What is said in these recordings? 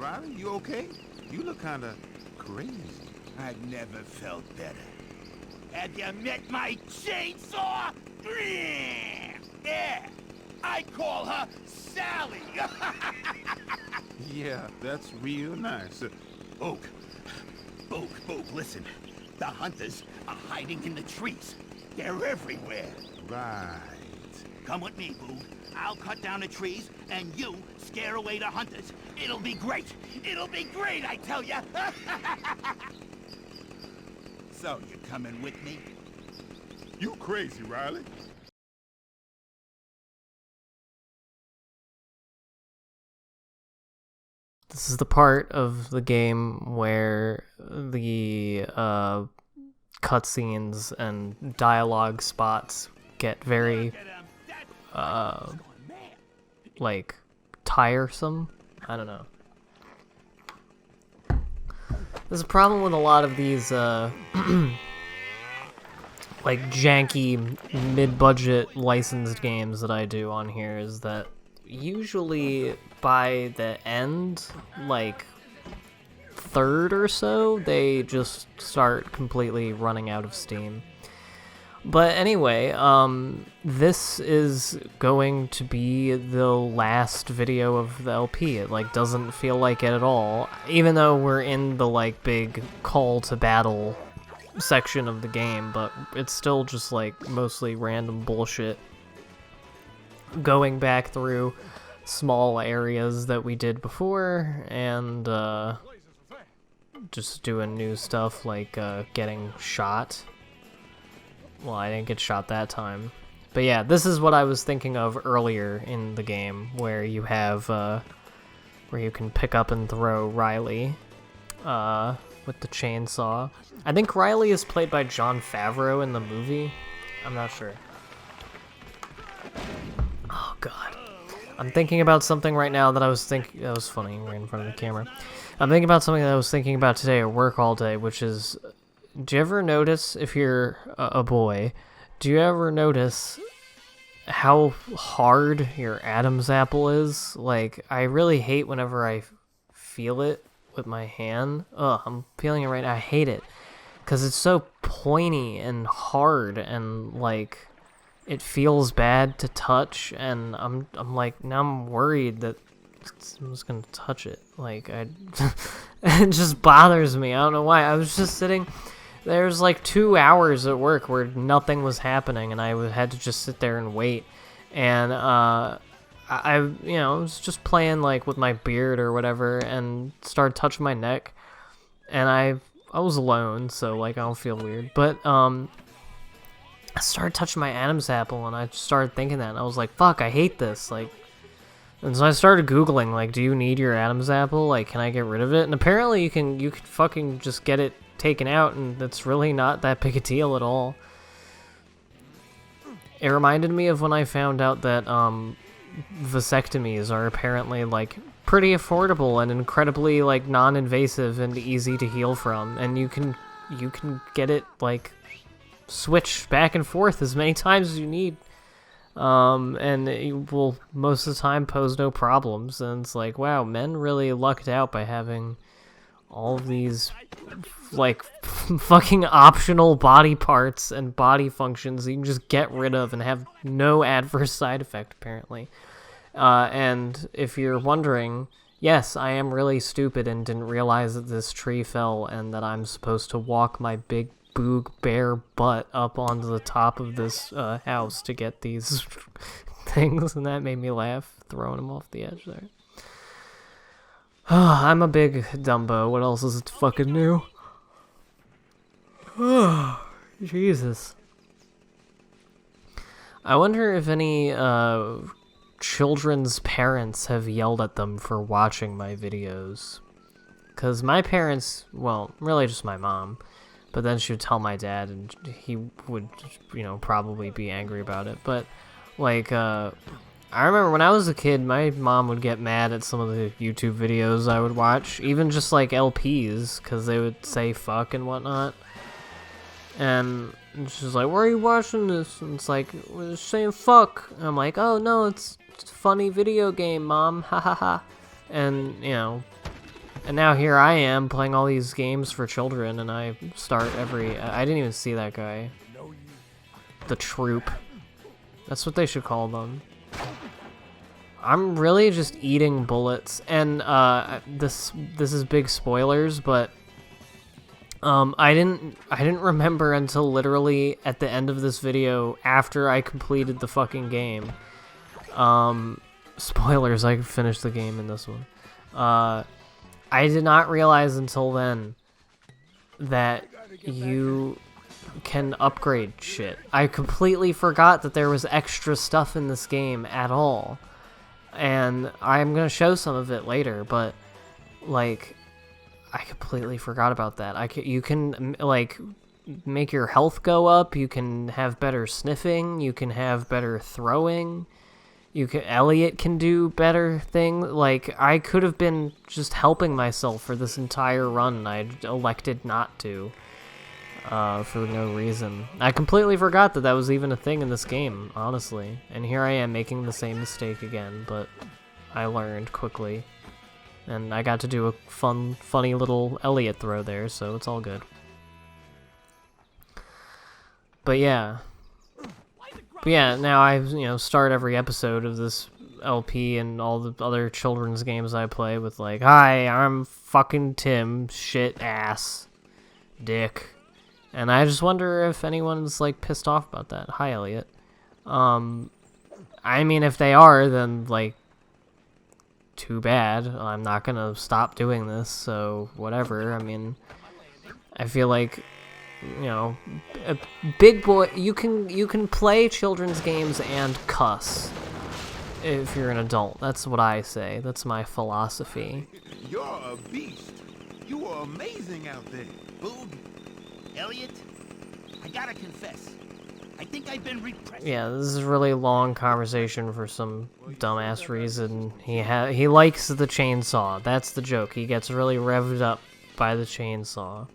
Riley, you okay? You look kinda crazy. I've never felt better. Have you met my chainsaw? Yeah, I call her Sally. Yeah, that's real nice. Boog, listen. The hunters are hiding in the trees. They're everywhere. Right. Come with me, Boog. I'll cut down the trees, and you scare away the hunters. It'll be great. It'll be great, I tell ya. So, you coming with me? You crazy, Riley. This is the part of the game where the cutscenes and dialogue spots get very like tiresome. I don't know. There's a problem with a lot of these like janky mid-budget licensed games that I do on here is that usually by the end, like third or so, they just start completely running out of steam. But anyway, this is going to be the last video of the LP. It, like, doesn't feel like it at all, even though we're in the, like, big call to battle section of the game, but it's still just, like, mostly random bullshit. Going back through small areas that we did before, and, just doing new stuff, like, getting shot. Well, I didn't get shot that time. But yeah, this is what I was thinking of earlier in the game, where you have, where you can pick up and throw Riley, with the chainsaw. I think Riley is played by Jon Favreau in the movie. I'm not sure. Oh, God. I'm thinking about something right now that I was thinking... That was funny, right in front of the camera. I'm thinking about something that I was thinking about today at work all day, which is... Do you ever notice, if you're a boy, do you ever notice how hard your Adam's apple is? Like, I really hate whenever I feel it with my hand. Ugh, I'm feeling it right now. I hate it. Because it's so pointy and hard and, like, it feels bad to touch. And I'm like, now I'm worried that someone's going to touch it. Like, it just bothers me. I don't know why. I was just sitting... There's like 2 hours at work where nothing was happening, and I had to just sit there and wait. And I you know, was just playing like with my beard or whatever, and started touching my neck. And I was alone, so like I don't feel weird. But I started touching my Adam's apple, and I started thinking that, and I was like, "Fuck, I hate this." Like, and so I started Googling, like, "Do you need your Adam's apple? Like, can I get rid of it?" And apparently, you can fucking just get it taken out, and it's really not that big a deal at all. It reminded me of when I found out that vasectomies are apparently like pretty affordable and incredibly like non-invasive and easy to heal from, and you can get it like switched back and forth as many times as you need, and it will most of the time pose no problems. And it's like, wow, men really lucked out by having all of these like fucking optional body parts and body functions that you can just get rid of and have no adverse side effect, apparently. And if you're wondering, yes, I am really stupid and didn't realize that this tree fell and that I'm supposed to walk my big boog bare butt up onto the top of this house to get these things, and that made me laugh, throwing them off the edge there. I'm a big Dumbo. What else is fucking new? Oh, Jesus. I wonder if any children's parents have yelled at them for watching my videos. Because my parents, well, really just my mom, but then she would tell my dad and he would, you know, probably be angry about it. But, like, I remember when I was a kid, my mom would get mad at some of the YouTube videos I would watch, even just like LPs, because they would say fuck and whatnot. And she's like, "Why are you watching this?" And it's like, "We're just saying fuck." And I'm like, "Oh no, it's a funny video game, Mom, ha ha ha." And, you know, And now here I am playing all these games for children, and I start every... I didn't even see that guy. The troop. That's what they should call them. I'm really just eating bullets, and this is big spoilers, but I didn't remember until literally at the end of this video after I completed the fucking game. Spoilers, I finished the game in this one. I did not realize until then that you can upgrade shit. I completely forgot that there was extra stuff in this game at all. And I'm gonna show some of it later, but like I completely forgot about that. You can like make your health go up, you can have better sniffing, you can have better throwing. Elliot can do better things. Like, I could have been just helping myself for this entire run, and I elected not to. For no reason. I completely forgot that that was even a thing in this game, honestly. And here I am making the same mistake again, but I learned quickly. And I got to do a funny little Elliot throw there, so it's all good. But yeah. Now I, start every episode of this LP and all the other children's games I play with like, "Hi, I'm fucking Tim, shit ass, dick." And I just wonder if anyone's like pissed off about that. Hi, Elliot. I mean, if they are, then like, too bad. I'm not gonna stop doing this, so whatever. I mean, I feel like, a big boy. You can play children's games and cuss if you're an adult. That's what I say. That's my philosophy. You're a beast. You are amazing out there. Boog, Elliot, I gotta confess, I think I've been repressed. Yeah, this is a really long conversation for some dumbass reason. He likes the chainsaw. That's the joke. He gets really revved up by the chainsaw.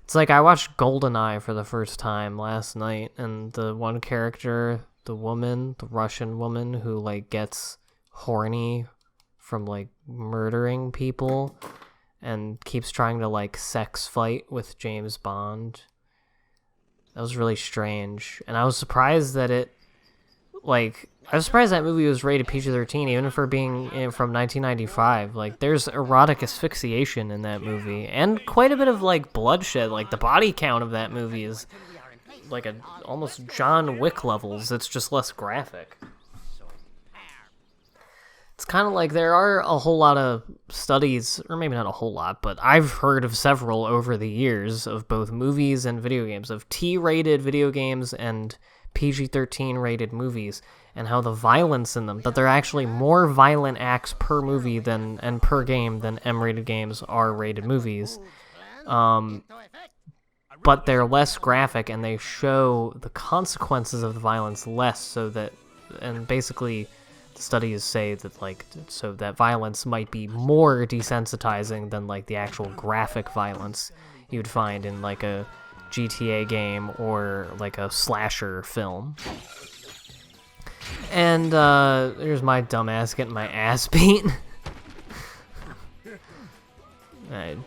It's like I watched GoldenEye for the first time last night, and the one character, the Russian woman who like gets horny from like murdering people and keeps trying to like sex fight with James Bond. That was really strange, and I was surprised that that movie was rated PG-13, even for being from 1995. Like, there's erotic asphyxiation in that movie, and quite a bit of, like, bloodshed. Like, the body count of that movie is, like, almost John Wick levels. It's just less graphic. It's kind of like there are a whole lot of studies, or maybe not a whole lot, but I've heard of several over the years of both movies and video games, of T-rated video games and PG-13 rated movies, and how the violence in them, that there are actually more violent acts per movie and per game than M-rated games are rated movies. But they're less graphic, and they show the consequences of the violence less, so that, and basically studies say that so that violence might be more desensitizing than like the actual graphic violence you'd find in like a GTA game or like a slasher film. And here's my dumbass getting my ass beat. I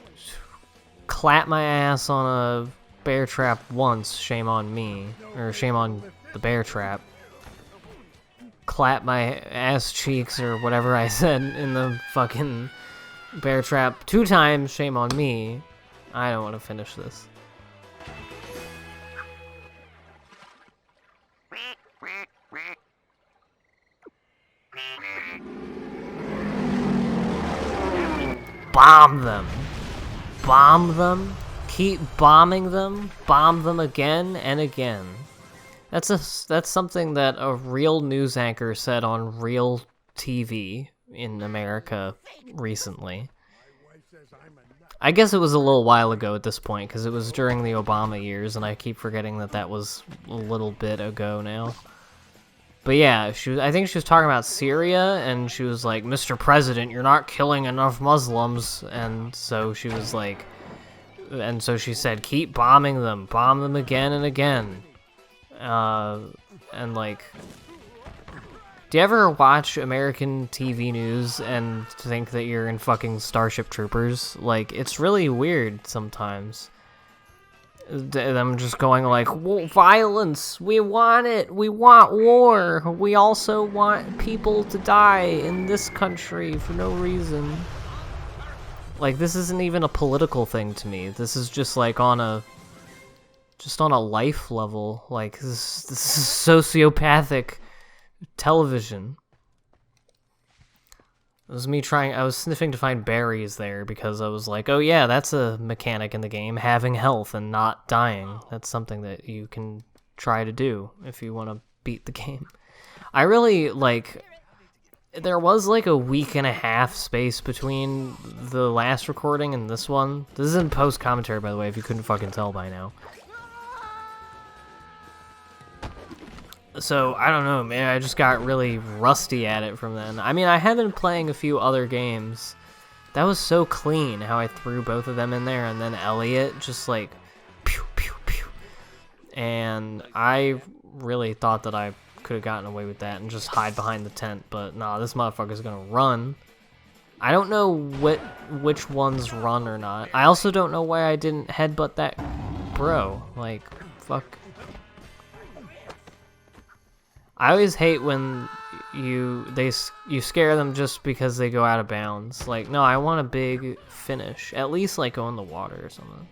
clap my ass on a bear trap once, shame on me, or shame on the bear trap. Clap my ass cheeks or whatever I said in the fucking bear trap 2 times, shame on me. I don't want to finish this. Bomb them. Bomb them. Keep bombing them. Bomb them again and again. That's something that a real news anchor said on real TV in America recently. I guess it was a little while ago at this point, because it was during the Obama years, and I keep forgetting that was a little bit ago now. But yeah, I think she was talking about Syria, and she was like, "Mr. President, you're not killing enough Muslims," and so she was like, and so she said, "Keep bombing them, bomb them again and again." And like, Do you ever watch American TV news and think that you're in fucking Starship Troopers? Like, it's really weird sometimes. Them just going like, violence, we want it, we want war, we also want people to die in this country for no reason. Like, this isn't even a political thing to me. This is just like on a life level. Like, this is sociopathic television. It was me I was sniffing to find berries there because I was like, oh yeah, that's a mechanic in the game, having health and not dying. That's something that you can try to do if you want to beat the game. I really, like, there was like a week and a half space between the last recording and this one. This is in post-commentary, by the way, if you couldn't fucking tell by now. So, I don't know, man, I just got really rusty at it from then. I mean, I have been playing a few other games. That was so clean, how I threw both of them in there, and then Elliot just like, pew, pew, pew. And I really thought that I could have gotten away with that and just hide behind the tent, but nah, this motherfucker's gonna run. I don't know which ones run or not. I also don't know why I didn't headbutt that bro. Like, fuck. I always hate when you scare them just because they go out of bounds. Like, no, I want a big finish. At least, like, go in the water or something.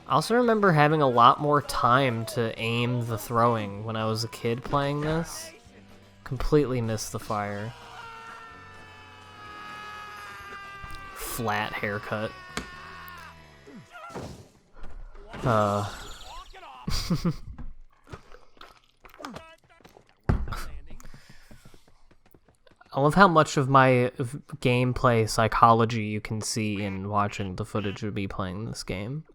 I also remember having a lot more time to aim the throwing when I was a kid playing this. Completely missed the fire. Flat haircut. I love how much of my gameplay psychology you can see in watching the footage of me playing this game.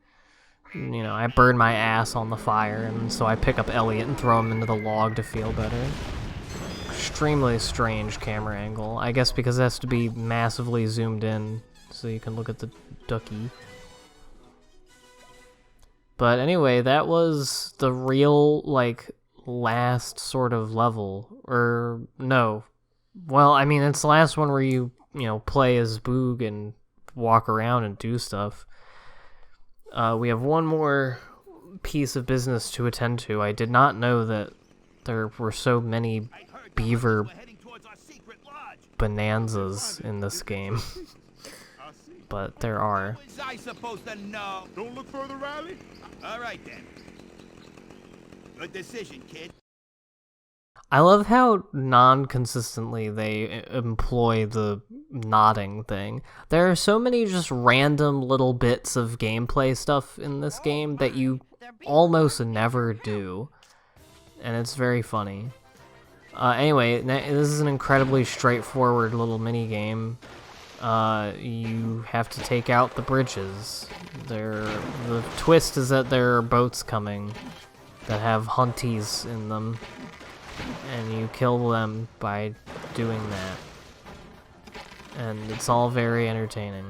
You know, I burn my ass on the fire, and so I pick up Elliot and throw him into the log to feel better. Extremely strange camera angle. I guess because it has to be massively zoomed in so you can look at the ducky. But anyway, that was the real, like, last sort of level. Or, no. Well, I mean, it's the last one where you know, play as Boog and walk around and do stuff. We have one more piece of business to attend to. I did not know that there were so many beaver bonanzas in this game. But there are. I supposed to know. Don't look further, Riley. All right, then. Good decision, kid. I love how non-consistently they employ the nodding thing. There are so many just random little bits of gameplay stuff in this game that you almost never do. And it's very funny. Anyway, this is an incredibly straightforward little mini-game. You have to take out the bridges. The twist is that there are boats coming that have hunties in them. And you kill them by doing that. And it's all very entertaining.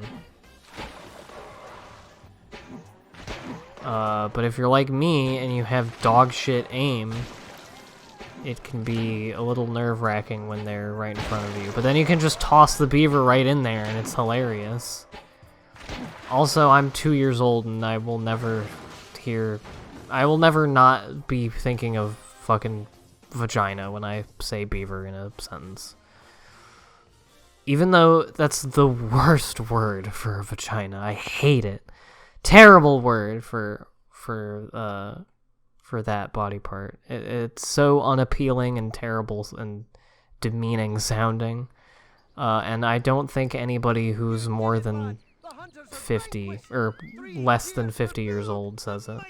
But if you're like me and you have dog shit aim, it can be a little nerve-wracking when they're right in front of you. But then you can just toss the beaver right in there and it's hilarious. Also, I'm 2 years old and I will never not be thinking of fucking vagina when I say beaver in a sentence. Even though that's the worst word for a vagina. I hate it. Terrible word for that body part. It's so unappealing and terrible and demeaning sounding. And I don't think anybody who's more than 50 or less than 50 years old says it.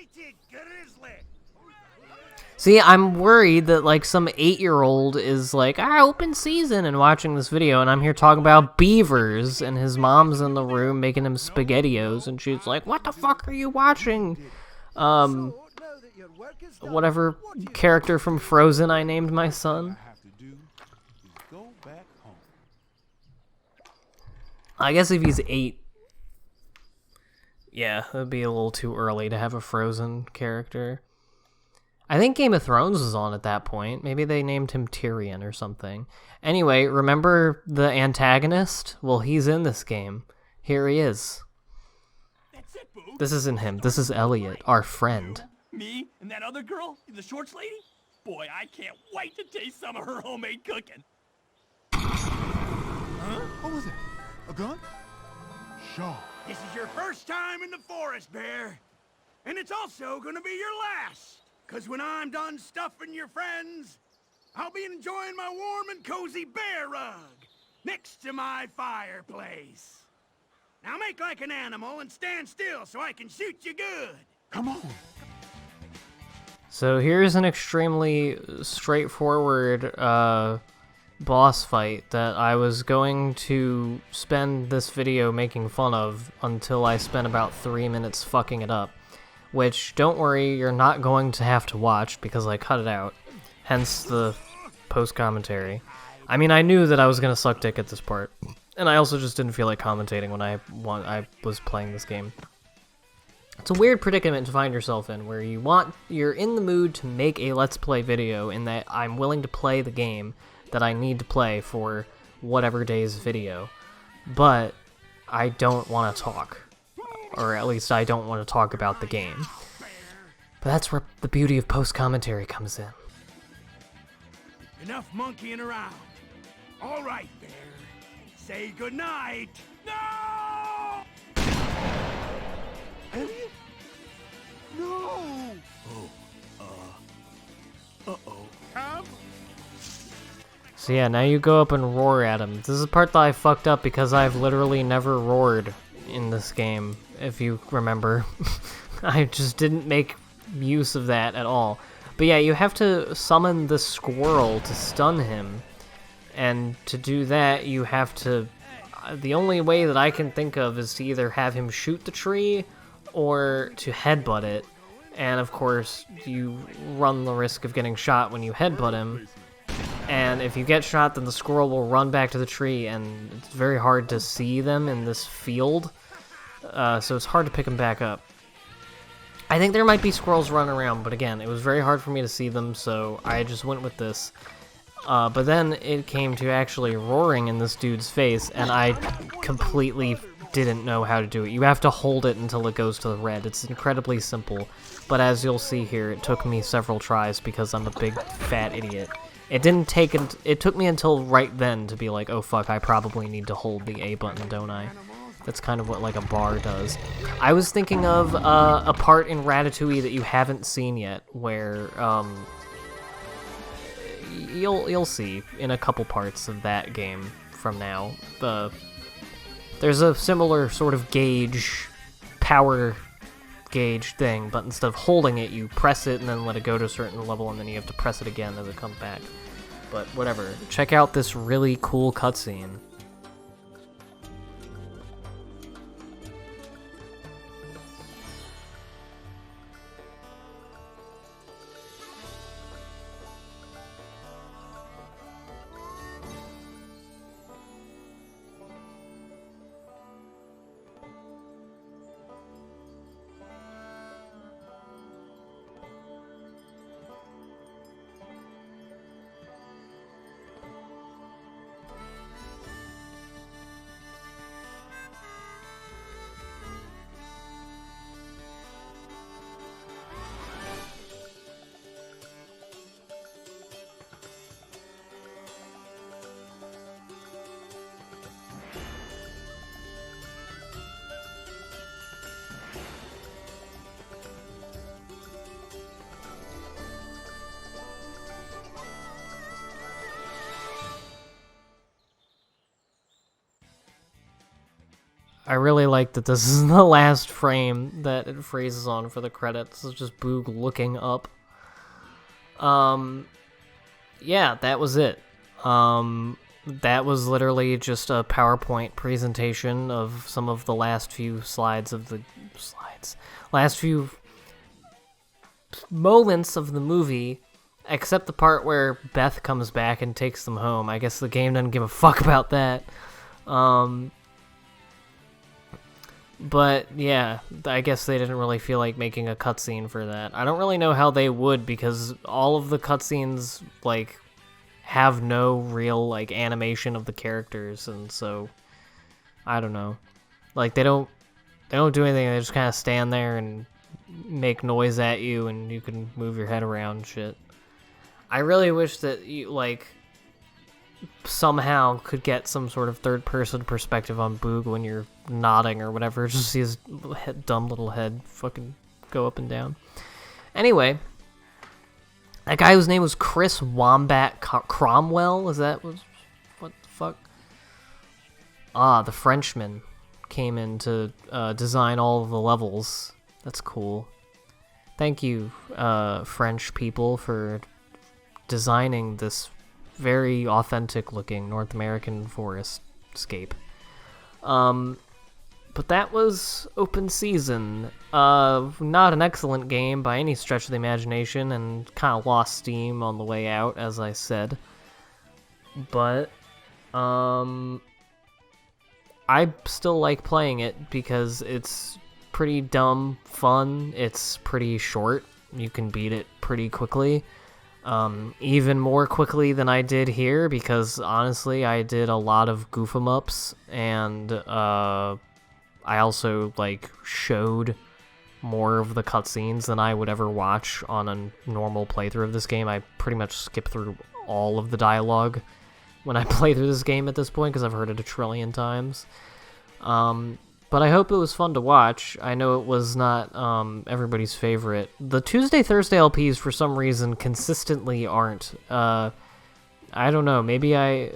See, I'm worried that, like, some 8-year-old is like, open season, and watching this video, and I'm here talking about beavers, and his mom's in the room making him SpaghettiOs, and she's like, what the fuck are you watching? Whatever character from Frozen I named my son. I guess if he's 8, yeah, it'd be a little too early to have a Frozen character. I think Game of Thrones was on at that point. Maybe they named him Tyrion or something. Anyway, remember the antagonist? Well, he's in this game. Here he is. That's it, Boo. This isn't him. This is Elliot, our friend. Me and that other girl, the shorts lady? Boy, I can't wait to taste some of her homemade cooking. Huh? What was that? A gun? Sure. This is your first time in the forest, Bear. And it's also gonna be your last. 'Cause when I'm done stuffing your friends, I'll be enjoying my warm and cozy bear rug next to my fireplace. Now make like an animal and stand still so I can shoot you good. Come on. So here's an extremely straightforward boss fight that I was going to spend this video making fun of until I spent about 3 minutes fucking it up. Which, don't worry, you're not going to have to watch because I cut it out. Hence the post-commentary. I mean, I knew that I was going to suck dick at this part. And I also just didn't feel like commentating when I was playing this game. It's a weird predicament to find yourself in, where you're in the mood to make a Let's Play video in that I'm willing to play the game that I need to play for whatever day's video. But I don't want to talk. Or at least I don't want to talk about the game. But that's where the beauty of post-commentary comes in. Enough monkeying around. All right, Bear. Say goodnight. No! Elliot? No! Uh-oh. Tom? So yeah, now you go up and roar at him. This is the part that I fucked up because I've literally never roared in this game, if you remember. I just didn't make use of that at all. But yeah, you have to summon the squirrel to stun him. And to do that, you have to... The only way that I can think of is to either have him shoot the tree or to headbutt it. And of course, you run the risk of getting shot when you headbutt him. And if you get shot, then the squirrel will run back to the tree, and it's very hard to see them in this field. So it's hard to pick them back up. I think there might be squirrels running around, but again, it was very hard for me to see them, so I just went with this. But then it came to actually roaring in this dude's face, and I completely didn't know how to do it. You have to hold it until it goes to the red. It's incredibly simple, but as you'll see here, it took me several tries because I'm a big fat idiot. It took me until right then to be like, oh fuck, I probably need to hold the A button, don't I? That's kind of what like a bar does. I was thinking of a part in Ratatouille that you haven't seen yet, where you'll see in a couple parts of that game from now. There's a similar sort of power gauge thing, but instead of holding it, you press it and then let it go to a certain level, and then you have to press it again as it comes back. But whatever. Check out this really cool cutscene. I really like that this is the last frame that it freezes on for the credits. It's just Boog looking up. Yeah, that was it. That was literally just a PowerPoint presentation of some of the last few last few moments of the movie, except the part where Beth comes back and takes them home. I guess the game doesn't give a fuck about that. But yeah, I guess they didn't really feel like making a cutscene for that. I don't really know how they would, because all of the cutscenes like have no real like animation of the characters, and so I don't know. Like they don't do anything. They just kind of stand there and make noise at you, and you can move your head around and shit. I really wish that you like somehow could get some sort of third-person perspective on Boog when you're nodding or whatever. Just see his dumb little head fucking go up and down. Anyway, that guy whose name was Chris Wombat Cromwell, what the fuck? Ah, the Frenchman came in to design all of the levels. That's cool. Thank you, French people, for designing this very authentic looking North American forest scape. But that was Open Season. Not an excellent game by any stretch of the imagination, and kind of lost steam on the way out, as I said. But I still like playing it because it's pretty dumb fun. It's pretty short. You can beat it pretty quickly. Even more quickly than I did here, because honestly I did a lot of goof 'em ups, and I also like showed more of the cutscenes than I would ever watch on a normal playthrough of this game. I pretty much skip through all of the dialogue when I play through this game at this point, because I've heard it a trillion times. But I hope it was fun to watch. I know it was not everybody's favorite. The Tuesday-Thursday LPs, for some reason, consistently aren't. I don't know. Maybe I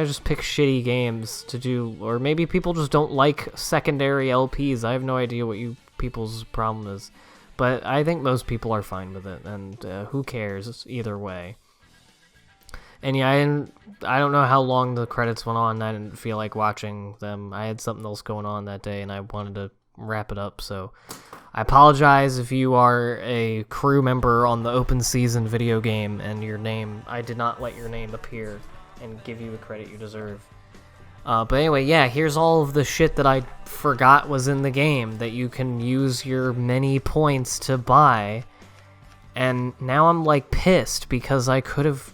just pick shitty games to do, or maybe people just don't like secondary LPs. I have no idea what you people's problem is. But I think most people are fine with it, and who cares either way. And yeah, I don't know how long the credits went on. I didn't feel like watching them. I had something else going on that day, and I wanted to wrap it up. So I apologize if you are a crew member on the Open Season video game and I did not let your name appear and give you the credit you deserve. But anyway, yeah, here's all of the shit that I forgot was in the game that you can use your many points to buy. And now I'm like pissed because I could have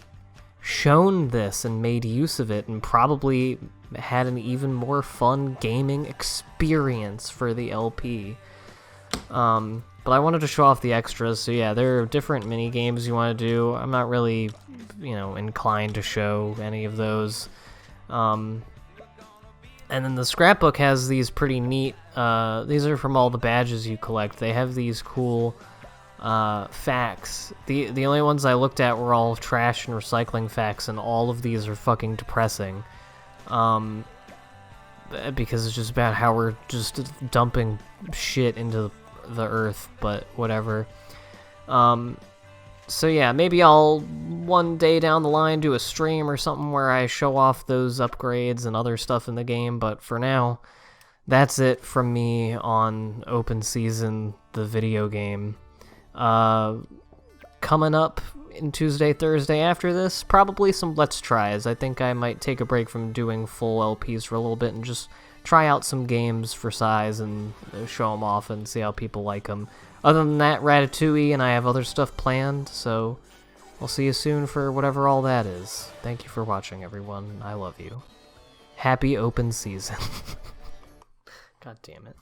shown this and made use of it and probably had an even more fun gaming experience for the LP. But I wanted to show off the extras, so yeah, there are different mini games you want to do. I'm not really, inclined to show any of those. And then the scrapbook has these pretty neat, these are from all the badges you collect. They have these cool facts. The only ones I looked at were all trash and recycling facts, and all of these are fucking depressing. Because it's just about how we're just dumping shit into the earth, but whatever. So yeah, maybe I'll one day down the line do a stream or something where I show off those upgrades and other stuff in the game, but for now, that's it from me on Open Season, the video game. Coming up in Tuesday, Thursday after this, probably some Let's Tries. I think I might take a break from doing full LPs for a little bit and just try out some games for size and show them off and see how people like them. Other than that, Ratatouille, and I have other stuff planned, so I'll see you soon for whatever all that is. Thank you for watching, everyone. I love you. Happy Open Season. God damn it.